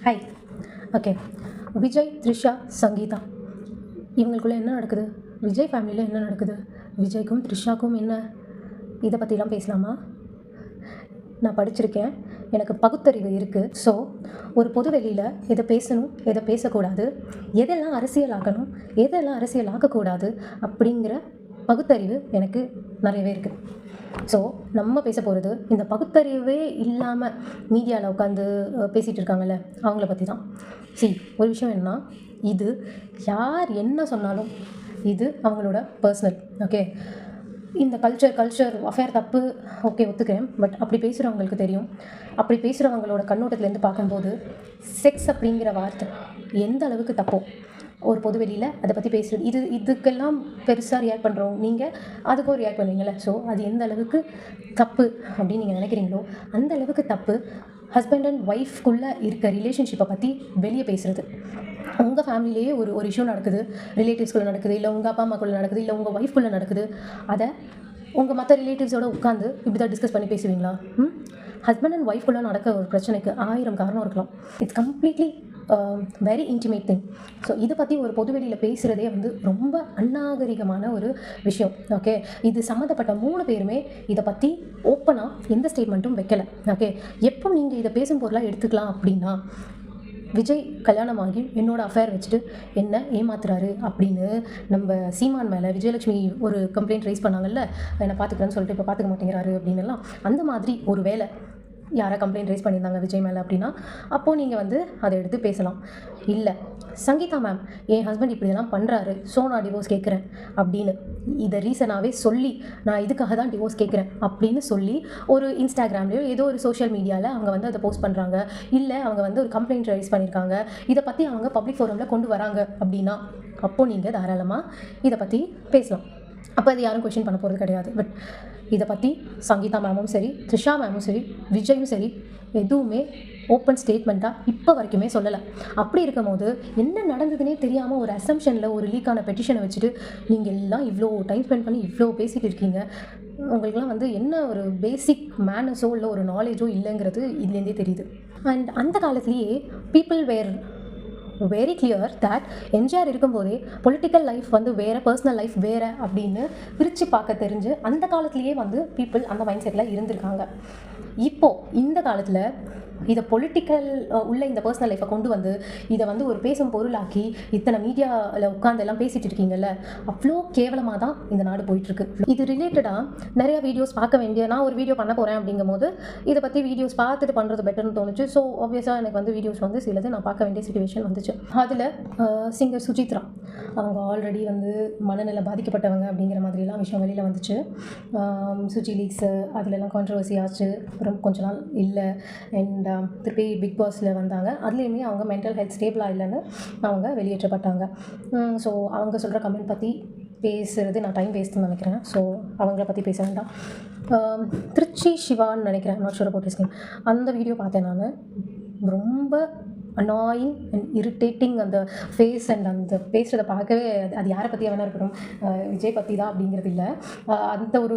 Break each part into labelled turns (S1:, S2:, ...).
S1: Hi. Okay. Vijay, Trisha, Sangeetha இவங்களுக்குள்ளே என்ன நடக்குது? விஜய் ஃபேமிலியில் என்ன நடக்குது? விஜய்க்கும் த்ரிஷாக்கும் என்ன? இதை பற்றிலாம் பேசலாமா? நான் படிச்சிருக்கேன், எனக்கு பகுத்தறிவு இருக்குது. ஸோ ஒரு பொது வெளியில் எதை பேசணும், எதை பேசக்கூடாது, எதெல்லாம் அரசியலாக்கணும், எதெல்லாம் அரசியலாக்கக்கூடாது அப்படிங்கிற பகுத்தறிவு எனக்கு நிறையவே இருக்குது. ஸோ நம்ம பேச போகிறது இந்த பகுத்தறிவே இல்லாமல் மீடியாவில் உட்காந்து பேசிகிட்டு இருக்காங்கல்ல, அவங்கள பற்றி தான். ஒரு விஷயம் என்னன்னா, இது யார் என்ன சொன்னாலும் இது அவங்களோட பர்சனல். ஓகே, இந்த கல்ச்சர் அஃபேர் தப்பு, ஓகே ஒத்துக்கிறேன். பட் அப்படி பேசுகிறவங்களுக்கு தெரியும். அப்படி பேசுகிறவங்களோட கண்ணோட்டத்துலேருந்து பார்க்கும்போது செக்ஸ் அப்படிங்கிற வார்த்தை எந்த அளவுக்கு தப்போ ஒரு பொது வெளியில் அதை பற்றி பேசுகிறது, இதுக்கெல்லாம் பெருசாக ரியாக்ட் பண்ணுறோம். நீங்கள் அதுக்கும் ரியாக்ட் பண்ணுவீங்களே. ஸோ அது எந்த அளவுக்கு தப்பு அப்படின்னு நீங்கள் நினைக்கிறீங்களோ அந்த அளவுக்கு தப்பு ஹஸ்பண்ட் அண்ட் ஒய்ஃப்குள்ளே இருக்க ரிலேஷன்ஷிப்பை பற்றி வெளியே பேசுகிறது. உங்கள் ஃபேமிலியிலேயே ஒரு இஷ்யூ நடக்குது, ரிலேட்டிவ்ஸ்குள்ளே நடக்குது, இல்லை உங்கள் அப்பா அம்மாக்குள்ளே நடக்குது, இல்லை உங்கள் ஒய்ஃப்குள்ளே நடக்குது. அதை உங்கள் மற்ற ரிலேட்டிவ்ஸோடு உட்காந்து இப்படி தான் டிஸ்கஸ் பண்ணி பேசுவீங்களா? ஹஸ்பண்ட் அண்ட் ஒய்ஃப்குள்ளே நடக்க ஒரு பிரச்சனைக்கு 1000 காரணம் இருக்கலாம். It's completely very intimate thing. So இதை பற்றி ஒரு பொதுவெளியில் பேசுகிறதே ரொம்ப அநாகரிகமான ஒரு விஷயம். ஓகே, இது சம்மந்தப்பட்ட 3 பேருமே இதை பற்றி ஓப்பனாக எந்த ஸ்டேட்மெண்ட்டும் வைக்கலை. ஓகே, எப்போ நீங்கள் இதை பேசும் பொருளாக எடுத்துக்கலாம் அப்படின்னா, விஜய் கல்யாணமாகி என்னோட அஃபேர் வச்சுட்டு என்ன ஏமாத்துறாரு அப்படின்னு நம்ம சீமான் மேலே விஜயலட்சுமி ஒரு கம்ப்ளைண்ட் ரைஸ் பண்ணாங்கல்ல, என்னை பார்த்துக்கிறேன்னு சொல்லிட்டு இப்போ பார்த்துக்க மாட்டேங்கிறாரு அப்படின்னுலாம். அந்த மாதிரி ஒரு வேலை யாரை கம்ப்ளைண்ட் ரைஸ் பண்ணியிருந்தாங்க விஜய் மேலே அப்படின்னா, அப்போது நீங்கள் அதை எடுத்து பேசலாம். இல்லை, சங்கீதா மேம் என் ஹஸ்பண்ட் இப்படியெல்லாம் பண்ணுறாரு, ஸோ நான் டிவோர்ஸ் கேட்குறேன் அப்படின்னு இதை ரீசனாகவே சொல்லி, நான் இதுக்காக தான் டிவோர்ஸ் கேட்குறேன் அப்படின்னு சொல்லி ஒரு இன்ஸ்டாகிராம்லேயோ ஏதோ ஒரு சோஷியல் மீடியாவில் அவங்க அதை போஸ்ட் பண்ணுறாங்க, இல்லை அவங்க ஒரு கம்ப்ளைண்ட் ரைஸ் பண்ணியிருக்காங்க, இதை பற்றி அவங்க பப்ளிக் ஃபோரமில் கொண்டு வராங்க அப்படின்னா, அப்போது நீங்கள் தாராளமாக இதை பற்றி பேசலாம். அப்போ அது யாரும் கொஷின் பண்ண போகிறது கிடையாது. பட் இதை பற்றி சங்கீதா மேமும் சரி, த்ரிஷா மேமும் சரி, விஜயும் சரி எதுவுமே ஓப்பன் ஸ்டேட்மெண்ட்டாக இப்போ வரைக்குமே சொல்லலை. அப்படி இருக்கும் போது என்ன நடந்ததுன்னே தெரியாமல் ஒரு அசம்ஷனில் ஒரு லீக்கான பெட்டிஷனை வச்சுட்டு நீங்கள் எல்லாம் இவ்வளோ டைம் ஸ்பெண்ட் பண்ணி இவ்வளோ பேசிகிட்டு இருக்கீங்க. உங்களுக்குலாம் என்ன ஒரு பேசிக் மேனஸோ இல்லை ஒரு நாலேஜோ இல்லைங்கிறது இதுலேருந்தே தெரியுது. அண்ட் அந்த காலத்துலேயே people were very clear that MGR இருக்கும்போதே பொலிட்டிக்கல் லைஃப் வேறு, பர்சனல் லைஃப் வேறு அப்படின்னு பிரித்து பார்க்க தெரிஞ்சு அந்த காலத்துலேயே பீப்புள் அந்த மைண்ட் செட்டில் இருந்திருக்காங்க. இப்போது இந்த காலத்தில் இதை பொலிட்டிக்கல் உள்ள இந்த பர்சனல் லைஃப்பை கொண்டு இதை ஒரு பேசும் பொருளாக்கி இத்தனை மீடியாவில் உட்காந்து எல்லாம் பேசிகிட்டு இருக்கீங்கல்ல, அவ்வளோ கேவலமாக தான் இந்த நாடு போயிட்டுருக்கு. இது ரிலேட்டடாக நிறையா வீடியோஸ் பார்க்க வேண்டிய, நான் ஒரு வீடியோ பண்ண போகிறேன் அப்படிங்கும்போது இதை பற்றி வீடியோஸ் பார்த்துட்டு பண்ணுறது பெட்டர்னு தோணுச்சு. ஸோ ஆப்வியஸாக எனக்கு வீடியோஸ் சிலது நான் பார்க்க வேண்டிய சிச்சுவேஷன் வந்துச்சு. அதில் சிங்கர் சுஜித்ரா அவங்க ஆல்ரெடி மனநிலை பாதிக்கப்பட்டவங்க அப்படிங்கிற மாதிரிலாம் விஷயம் வெளியில் வந்துச்சு. சுஜி லீக்ஸு அதிலெல்லாம் கான்ட்ரவர்சி ஆச்சு. அப்புறம் கொஞ்ச நாள் இல்லை, அண்ட் திருப்பி பிக் பாஸில் வந்தாங்க. அதுலேயுமே அவங்க மென்டல் ஹெல்த் ஸ்டேபிளாக இல்லைன்னு அவங்க வெளியேற்றப்பட்டாங்க. ஸோ அவங்க சொல்கிற கமெண்ட் பற்றி பேசுகிறது நான் டைம் வேஸ்ட்டுன்னு நினைக்கிறேன். ஸோ அவங்கள பற்றி பேச வேண்டாம். திருச்சி சிவான்னு நினைக்கிறேன், not sure about his name. அந்த வீடியோ பார்த்தேன் நான். ரொம்ப அனாயிங் அண்ட் இரிட்டேட்டிங் அந்த ஃபேஸ் அண்ட் அந்த பேசுகிறத பார்க்கவே. அது யாரை பற்றி வேணா இருக்கட்டும், விஜய் பற்றி தான் அப்படிங்கிறது இல்லை. அந்த ஒரு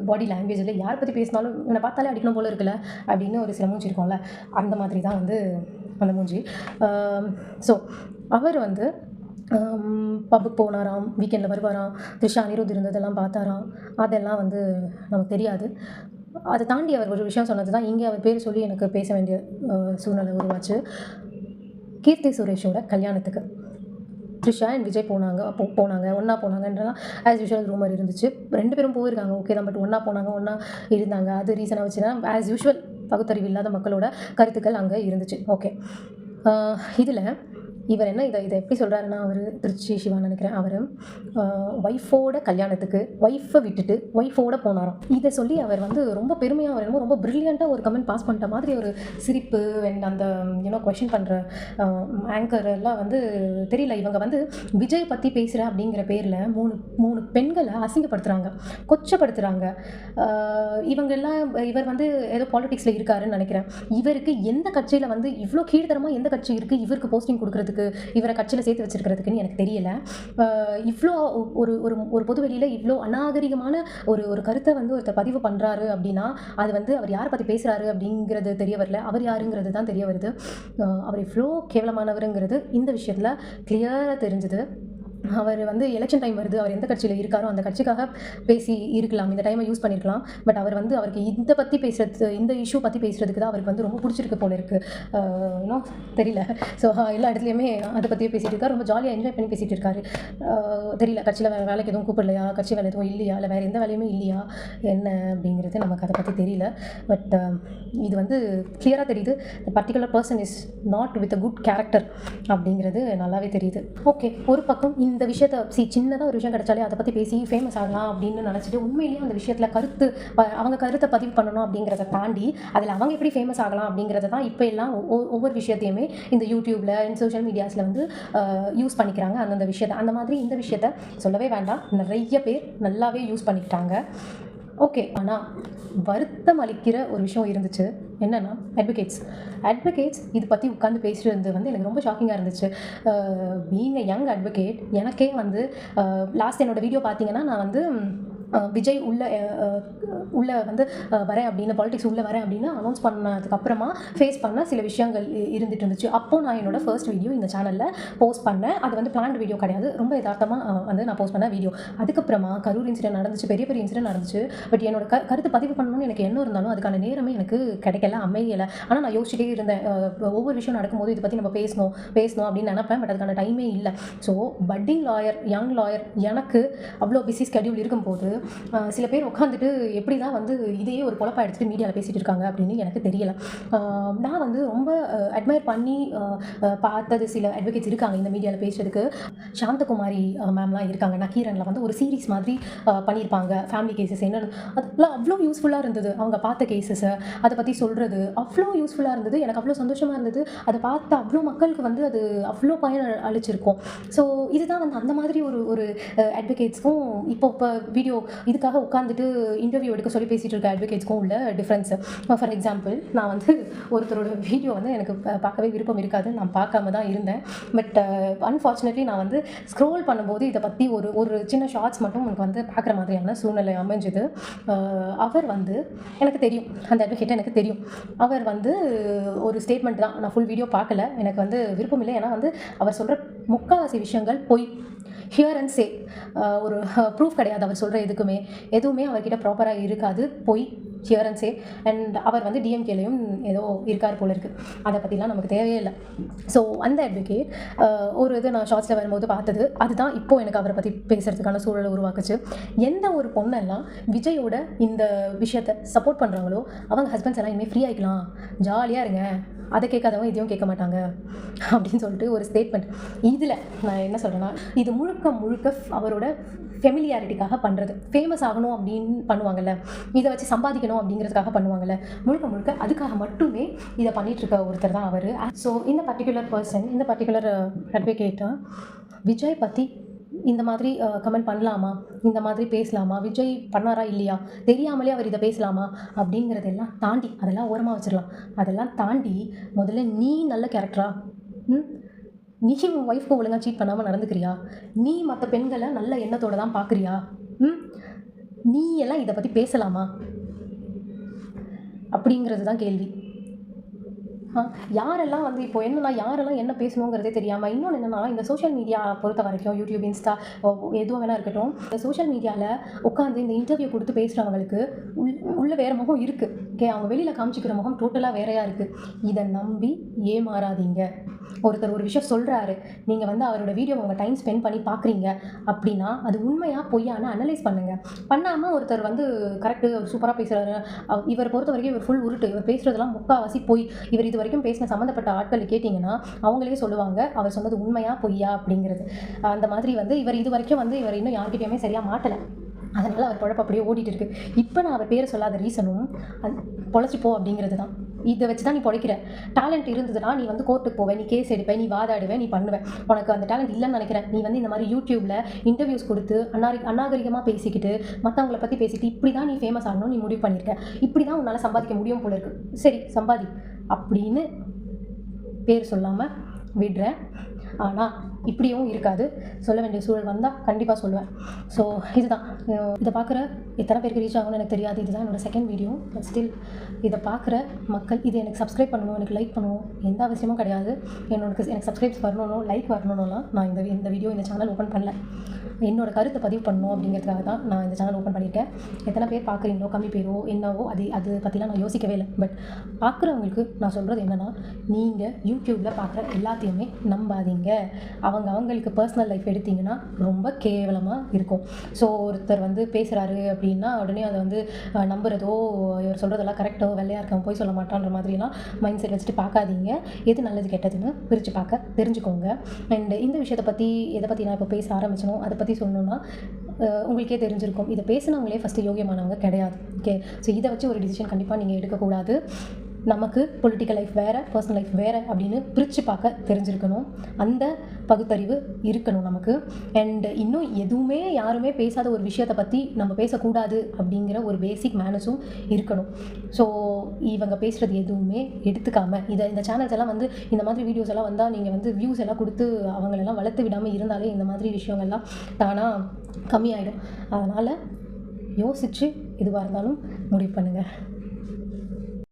S1: பாடி லாங்குவேஜில் யாரை பற்றி பேசினாலும் என்னை பார்த்தாலே அடிக்கணும் போல இருக்குல்ல அப்படின்னு ஒரு சில மூஞ்சி இருக்கும்ல, அந்த மாதிரி தான் அந்த மூஞ்சி. ஸோ அவர் பப்புக்கு போனாராம், வீக்கெண்டில் வருவாராம், த்ரிஷா அனிருத் இருந்ததெல்லாம் பார்த்தாராம். அதெல்லாம் நமக்கு தெரியாது. அதை தாண்டி அவர் ஒரு விஷயம் சொன்னது தான் இங்கே அவர் பேர் சொல்லி எனக்கு பேச வேண்டிய சூழ்நிலை உருவாச்சு. கீர்த்தி சுரேஷோட கல்யாணத்துக்கு த்ரிஷா அண்ட் விஜய் போனாங்க ஒன்றா போனாங்கன்றலாம் ஆஸ் யூஷுவல் ரூமர் இருந்துச்சு. 2 பேரும் போயிருக்காங்க, ஓகே தான். பட் ஒன்றா போனாங்க, ஒன்றா இருந்தாங்க. அது ரீசனாக வச்சு தான் ஆஸ் யூஷுவல் பகுத்தறிவு இல்லாத மக்களோட கருத்துக்கள் அங்கே இருந்துச்சு. ஓகே, இதில் இவர் இதை எப்படி சொல்கிறாருன்னா, அவர் திருச்சி சிவான்னு நினைக்கிறேன், அவர் ஒய்ஃபோட கல்யாணத்துக்கு ஒய்ஃபை விட்டுட்டு ஒய்ஃபோட போனாராம். இதை சொல்லி அவர் ரொம்ப பெருமையாக, அவர் ரொம்ப ப்ரில்லியண்ட்டாக ஒரு கமெண்ட் பாஸ் பண்ணிட்ட மாதிரி ஒரு சிரிப்பு அண்ட் அந்த கொஷின் பண்ணுற ஆங்கர் எல்லாம் தெரியல. இவங்க விஜய் பற்றி பேசுகிற அப்படிங்கிற பேரில் 3 பெண்களை அசிங்கப்படுத்துகிறாங்க, கொச்சப்படுத்துகிறாங்க. இவங்கெல்லாம் இவர் ஏதோ பாலிடிக்ஸில் இருக்காருன்னு நினைக்கிறேன். இவருக்கு எந்த கட்சியில் இவ்வளோ கீழ்த்தரமாக எந்த கட்சி இருக்குது இவருக்கு போஸ்டிங் கொடுக்குறதுக்கு இவருக்கு இவரை கட்சியில் சேர்த்து வச்சிருக்கிறதுக்குன்னு எனக்கு தெரியல. இவ்வளோ ஒரு ஒரு ஒரு பொது வெளியில் இவ்வளோ அநாகரிகமான ஒரு ஒரு கருத்தை வந்து ஒருத்தர் பதிவு பண்ணுறாரு அப்படின்னா அது வந்து அவர் யாரை பற்றி பேசுகிறாரு அப்படிங்கிறது தெரிய வரல. அவர் யாருங்கிறது தான் தெரிய வருது. அவர் இவ்வளோ கேவலமானவருங்கிறது இந்த விஷயத்தில் கிளியராக தெரிஞ்சுது. அவர் வந்து எலெக்ஷன் டைம் வருது, அவர் எந்த கட்சியில் இருக்காரோ அந்த கட்சிக்காக பேசி இருக்கலாம், இந்த டைமை யூஸ் பண்ணியிருக்கலாம். பட் அவர் வந்து அவருக்கு இதை பற்றி பேசுகிறது, இந்த இஷ்யூ பற்றி பேசுகிறதுக்கு தான் அவருக்கு வந்து ரொம்ப பிடிச்சிருக்கு போல இருக்குது. இன்னும் தெரியல. ஸோ எல்லா இடத்துலையுமே அதை பற்றியே பேசிகிட்டு இருக்காரு. ரொம்ப ஜாலியாக என்ஜாய் பண்ணி பேசிகிட்டு இருக்காரு. தெரியல, கட்சியில் வேறு வேலைக்கு எதுவும் கூப்பிடலையா, கட்சி வேலை எதுவும் இல்லையா, இல்லை வேறு எந்த வேலையுமே இல்லையா என்ன அப்படிங்கிறது நமக்கு அதை பற்றி தெரியல. பட் இது வந்து கிளியராக தெரியுது, the particular person is not with a good character அப்படிங்கிறது நல்லாவே தெரியுது. ஓகே, ஒரு பக்கம் இந்த விஷயத்தை சின்னதாக ஒரு விஷயம் கிடைச்சாலே அதை பற்றி பேசி ஃபேமஸ் ஆகலாம் அப்படின்னு நினச்சிட்டு உண்மையிலேயே அந்த விஷயத்தில் அவங்க கருத்தை பதிவு பண்ணணும் அப்படிங்கிறத தாண்டி அதில் அவங்க எப்படி ஃபேமஸ் ஆகலாம் அப்படிங்கிறத தான் இப்போ எல்லாம் ஒவ்வொரு விஷயத்தையுமே இந்த யூடியூப்பில் சோஷியல் மீடியாஸில் வந்து யூஸ் பண்ணிக்கிறாங்க. அந்தந்த விஷயத்தை அந்த மாதிரி இந்த விஷயத்த சொல்லவே வேண்டாம், நிறைய பேர் நல்லாவே யூஸ் பண்ணிக்கிட்டாங்க. ஓகே, ஆனால் வருத்தம் அளிக்கிற ஒரு விஷயம் இருந்துச்சு. என்னென்னா அட்வொகேட்ஸ் இது பற்றி உட்காந்து பேசுகிறது வந்து எனக்கு ரொம்ப ஷாக்கிங்காக இருந்துச்சு. பீயிங் எ யங் அட்வொகேட், எனக்கே வந்து லாஸ்ட் என்னோடய வீடியோ பார்த்தீங்கன்னா நான் வந்து விஜய் உள்ளே வந்து வரேன் அப்படின்னு, பாலிடிக்ஸ் உள்ளே வரேன் அப்படின்னு அனௌன்ஸ் பண்ணதுக்கப்புறமா ஃபேஸ் பண்ண சில விஷயங்கள் இருந்துட்டு இருந்துச்சு. அப்போது நான் என்னோடய ஃபர்ஸ்ட் வீடியோ இந்த சேனலில் போஸ்ட் பண்ணேன். அது வந்து பிளான்டு வீடியோ கிடையாது, ரொம்ப யதார்த்தமாக வந்து நான் போஸ்ட் பண்ண வீடியோ. அதுக்கப்புறமா கரூர் இன்சிடென்ட் நடந்துச்சு, பெரிய இன்சிடென்ட் நடந்துச்சு. பட் என்னோட கருத்து பதிவு பண்ணணும்னு எனக்கு என்ன இருந்தாலும் அதுக்கான நேரமே எனக்கு கிடைக்கல, அமையலை. ஆனால் நான் யோசிச்சுட்டே இருந்தேன், ஒவ்வொரு விஷயம் நடக்கும்போது இதை பற்றி நம்ம பேசணும் அப்படின்னு நினைப்பேன். பட் அதுக்கான டைமே இல்லை. So padding lawyer, young lawyer, எனக்கு அவ்வளோ பிஸி ஸ்கெடியூல் இருக்கும்போது சில பேர் உட்காந்துட்டு எப்படி தான் வந்து இதையே ஒரு பொழப்பா எடுத்துகிட்டு மீடியாவில் பேசிகிட்டு இருக்காங்க அப்படின்னு எனக்கு தெரியலை. நான் வந்து ரொம்ப அட்மையர் பண்ணி பார்த்தது சில அட்வொகேட்ஸ் இருக்காங்க இந்த மீடியாவில் பேசுறதுக்கு. சாந்தகுமாரி மேம்லாம் இருக்காங்க, நக்கீரனில் வந்து ஒரு சீரீஸ் மாதிரி பண்ணியிருப்பாங்க, ஃபேமிலி கேசஸ் என்னென்னு. அதெல்லாம் அவ்வளோ யூஸ்ஃபுல்லாக இருந்தது. அவங்க பார்த்த கேசஸை அதை பற்றி சொல்கிறது அவ்வளோ யூஸ்ஃபுல்லாக இருந்தது. எனக்கு அவ்வளோ சந்தோஷமாக இருந்தது. அதை பார்த்த அவ்வளோ மக்களுக்கு வந்து அது அவ்வளோ பயன் அளிச்சிருக்கும். ஸோ இதுதான் வந்து அந்த மாதிரி ஒரு அட்வொகேட்ஸ்க்கும் இப்போ வீடியோ இதுக்காக உட்காந்துட்டு இன்டர்வியூ எடுக்க சொல்லி பேசிகிட்டு இருக்க அட்வொகேட்ஸ்க்கும் உள்ள டிஃப்ரென்ஸு. ஃபார் எக்ஸாம்பிள், நான் வந்து ஒருத்தரோட வீடியோ வந்து எனக்கு பார்க்கவே விருப்பம் இருக்காது, நான் பார்க்காம தான் இருந்தேன். பட் அன்ஃபார்ச்சுனேட்லி நான் வந்து ஸ்க்ரோல் பண்ணும்போது இதை பற்றி ஒரு சின்ன ஷார்ட்ஸ் மட்டும் எனக்கு வந்து பார்க்குற மாதிரியான சூழ்நிலை அமைஞ்சுது. அவர் வந்து எனக்கு தெரியும், அந்த அட்வொகேட்டை எனக்கு தெரியும். அவர் வந்து ஒரு ஸ்டேட்மெண்ட் தான், நான் ஃபுல் வீடியோ பார்க்கல, எனக்கு வந்து விருப்பம் இல்லை. ஏன்னா வந்து அவர் சொல்கிற முக்கால்வாசி விஷயங்கள் பொய், ஹியர் அண்ட் சே, ஒரு ப்ரூஃப் கிடையாது. அவர் சொல்கிற எதுவுமே அவர்கிட்ட ப்ராப்பராக இருக்காது, பொய், ஹியர் அண்ட் சே. அண்ட் அவர் வந்து டிஎம்கேலையும் ஏதோ இருக்கார் போல இருக்குது, அதை பற்றிலாம் நமக்கு தேவையே இல்லை. ஸோ அந்த அட்வொகேட் ஒரு இது நான் ஷார்ட்ஸில் வரும்போது பார்த்தது, அதுதான் இப்போது எனக்கு அவரை பற்றி பேசுகிறதுக்கான சூழலை உருவாக்குச்சு. எந்த ஒரு பொண்ணெல்லாம் விஜயோட இந்த விஷயத்தை சப்போர்ட் பண்ணுறாங்களோ அவங்க ஹஸ்பண்ட்ஸ் எல்லாம் இனிமேல் ஃப்ரீ ஆகிக்கலாம், ஜாலியாக இருங்க, அதை கேட்காதவங்க இதையும் கேட்க மாட்டாங்க அப்படின்னு சொல்லிட்டு ஒரு ஸ்டேட்மெண்ட். இதில் நான் என்ன சொல்கிறேன்னா, இது முழுக்க அவரோட ஃபெமிலியாரிட்டிக்காக பண்ணுறது. ஃபேமஸ் ஆகணும் அப்படின்னு பண்ணுவாங்கள்ல, இதை வச்சு சம்பாதிக்கணும் அப்படிங்கிறதுக்காக பண்ணுவாங்கள்ல, முழுக்க அதுக்காக மட்டுமே இதை பண்ணிகிட்ருக்க ஒருத்தர் தான் அவர். ஸோ இந்த பர்டிகுலர் பர்சன், இந்த பர்டிகுலர் அட்வொகேட்டை விஜய் பற்றி இந்த மாதிரி கமெண்ட் பண்ணலாமா, இந்த மாதிரி பேசலாமா, விஜய் பண்ணாரா இல்லையா, தெரியாமலே அவர் இதை பேசலாமா அப்படிங்கிறதெல்லாம் தாண்டி, அதெல்லாம் ஓரமாக வச்சிடலாம். அதெல்லாம் தாண்டி முதல்ல நீ நல்ல கேரக்டரா, நீ உன் ஒய்ஃப்க்கு ஒழுங்காக சீட் பண்ணாமல் நடந்துக்கிறியா, நீ மற்ற பெண்களை நல்ல எண்ணத்தோடு தான் பார்க்குறியா, நீ எல்லாம் இதை பற்றி பேசலாமா அப்படிங்கிறது தான் கேள்வி. யாரெல்லாம் வந்து இப்போ என்னன்னா, யாரெல்லாம் என்ன பேசணுங்கிறதே தெரியாமல், இன்னொன்று என்னென்னா, இந்த சோஷியல் மீடியா பொறுத்த வரைக்கும் யூடியூப், இன்ஸ்டா, எதுவும் வேணா இருக்கட்டும், இந்த சோஷியல் மீடியாவில் உட்காந்து இந்த இன்டர்வியூ கொடுத்து பேசுகிறவங்களுக்கு உள்ள வேறு முகம் இருக்குது. ஓகே, அவங்க வெளியில் காமிச்சிக்கிற முகம் டோட்டலாக வேறையாக இருக்குது. இதை நம்பி ஏமாறாதீங்க. ஒருத்தர் ஒரு விஷயம் சொல்கிறாரு, நீங்கள் வந்து அவரோட வீடியோ உங்கள் டைம் ஸ்பெண்ட் பண்ணி பார்க்குறீங்க அப்படின்னா அது உண்மையாக பொய்யான்னு அனலைஸ் பண்ணுங்கள். பண்ணாமல் ஒருத்தர் வந்து கரெக்டு, அவர் சூப்பராக பேசுகிறாரு, இவர் பொறுத்த வரைக்கும் இவர் ஃபுல் உருட்டு, இவர் பேசுகிறதெல்லாம் முக்கால்வாசி பொய், இவர் இது வரைக்கும் பேசின சம்மந்தப்பட்ட ஆட்கள் கேட்டிங்கன்னா அவங்களே சொல்லுவாங்க அவர் சொன்னது உண்மையா பொய்யா அப்படிங்கிறது. அந்த மாதிரி வந்து இவர் இது வரைக்கும் வந்து இவர் இன்னும் யார்கிட்டையுமே சரியாக மாட்டலை, அதனால் அவர் குழப்பம் அப்படியே ஓடிட்டு இருக்கு. இப்போ நான் அவர் பேரை சொல்லாத ரீசனும் பொழைச்சிப்போ அப்படிங்கிறது தான். இதை வச்சு தான் நீ பொழைக்கிற. டேலண்ட் இருந்ததுன்னா நீ வந்து கோர்ட்டுக்கு போவேன், நீ கேஸ் எடுப்பேன், நீ வாதாடுவேன், நீ பண்ணுவேன். உனக்கு அந்த டேலண்ட் இல்லைன்னு நினைக்கிறேன். நீ வந்து இந்த மாதிரி யூடியூப்பில் இன்டர்வியூஸ் கொடுத்து அநாகரிகமாக பேசிக்கிட்டு மற்றவங்களை பற்றி பேசிட்டு இப்படி தான் நீ ஃபேமஸ் ஆகணும் நீ முடிவு பண்ணியிருக்க, இப்படி தான் உன்னால் சம்பாதிக்க முடியும் போல இருக்குது. சரி, சம்பாதி அப்படின்னு பேர் சொல்லாமல் விடுறேன். ஆனால் இப்படியும் இருக்காது. சொல்ல வேண்டிய சூழல் வந்தால் கண்டிப்பாக சொல்லுவேன். ஸோ இதுதான் இதை பார்க்குற எத்தனை பேருக்கு ரீச் ஆகும்னு எனக்கு தெரியாது. இதுதான் என்னோடய செகண்ட் வீடியோ. பட் ஸ்டில் இதை பார்க்குற மக்கள் இது எனக்கு சப்ஸ்கிரைப் பண்ணணும், எனக்கு லைக் பண்ணணும், எந்த அவசியமும் கிடையாது. எனக்கு சப்ஸ்கிரைப்ஸ் வரணும், லைக் வரணும்லாம் நான் இந்த வீடியோ இந்த சேனல் ஓப்பன் பண்ணல. என்னோடய கருத்தை பதிவு பண்ணணும் அப்படிங்கிறதுக்காக தான் நான் இந்த சேனல் ஓப்பன் பண்ணியிருக்கேன். எத்தனை பேர் பார்க்குறீங்களோ, கம்மி பேரோ என்னவோ அது பற்றிலாம் நான் யோசிக்கவே இல்லை. பட் பார்க்குறவங்களுக்கு நான் சொல்கிறது என்னென்னா, நீங்கள் யூடியூப்பில் பார்க்குற எல்லாத்தையுமே நம்பாதீங்க. அவங்களுக்கு பர்சனல் லைஃப் எடுத்திங்கன்னா ரொம்ப கேவலமாக இருக்கும். ஸோ ஒருத்தர் வந்து பேசுகிறாரு அப்படின்னா உடனே அதை வந்து நம்புறதோ, இவர் சொல்கிறதெல்லாம் கரெக்டோ, வெள்ளையாக இருக்கவன் போய் சொல்ல மாட்டான்ற மாதிரிலாம் மைண்ட் செட் வச்சுட்டு பார்க்காதீங்க. எது நல்லது கெட்டதுன்னு பிரித்து பார்க்க தெரிஞ்சுக்கோங்க. அண்ட் இந்த விஷயத்தை பற்றி எதை பற்றி நான் இப்போ பேச ஆரம்பிச்சனோ அதை பற்றி சொல்லணுன்னா, உங்களுக்கே தெரிஞ்சிருக்கும், இதை பேசினவங்களே ஃபஸ்ட்டு யோகியமானவங்க கிடையாது. ஓகே, ஸோ இதை வச்சு ஒரு டிசிஷன் கண்டிப்பாக நீங்கள் எடுக்கக்கூடாது. நமக்கு பொலிட்டிக்கல் லைஃப் வேறு, பர்சனல் லைஃப் வேறு அப்படின்னு பிரித்து பார்க்க தெரிஞ்சிருக்கணும். அந்த பகுத்தறிவு இருக்கணும் நமக்கு. அண்ட் இன்னும் எதுவுமே யாருமே பேசாத ஒரு விஷயத்தை பற்றி நம்ம பேசக்கூடாது அப்படிங்கிற ஒரு பேசிக் மேனஸும் இருக்கணும். ஸோ இவங்க பேசுகிறது எதுவுமே எடுத்துக்காமல் இந்த சேனல்ஸ் எல்லாம் வந்து இந்த மாதிரி வீடியோஸ் எல்லாம் வந்தால் நீங்கள் வந்து வியூஸ் எல்லாம் கொடுத்து அவங்களெல்லாம் வளர்த்து விடாமல் இருந்தாலே இந்த மாதிரி விஷயங்கள்லாம் தானாக கம்மியாயிடும். அதனால் யோசித்து எதுவாக இருந்தாலும் முடிவு பண்ணுங்கள்.